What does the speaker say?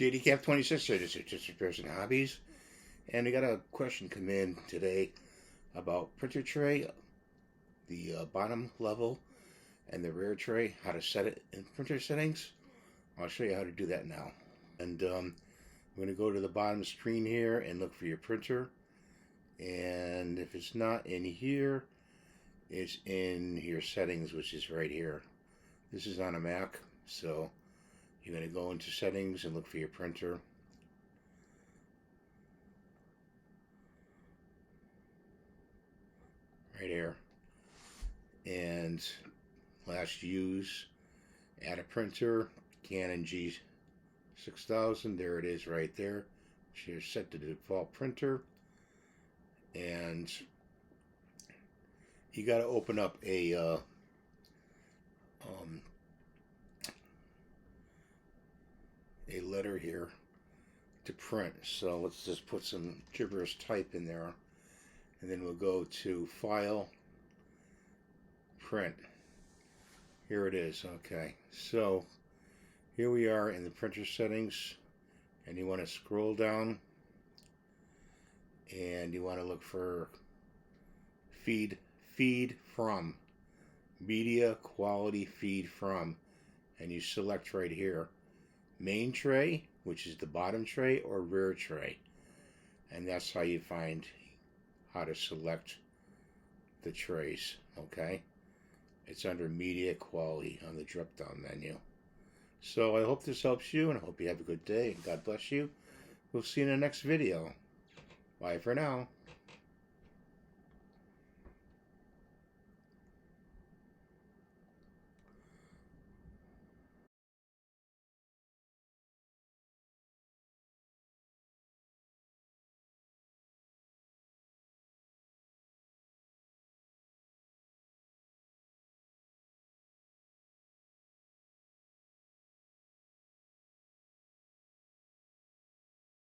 JDCap26 here, this is just repairs and hobbies, and I got a question come in today about printer tray, the bottom level and the rear tray, how to set it in printer settings. I'll show you how to do that now. And I'm going to go to the bottom screen here and look for your printer, and if it's not in here, it's in your settings, which is right here. This is on a Mac, so you're going to go into settings and look for your printer. Right here. And last use, add a printer, Canon G6000. There it is right there. You're set to the default printer. And you got to open up a letter here to print. So let's just put some gibberish type in there, and then we'll go to File, Print. Here it is. Okay, so here we are in the printer settings, and you want to scroll down and you want to look for feed from, media quality feed from, and you select right here main tray, which is the bottom tray, or rear tray, and that's how you find how to select the trays. Okay, it's under media quality on the drop down menu. So I hope this helps you, and I hope you have a good day, and God bless you. We'll see you in the next video. Bye for now.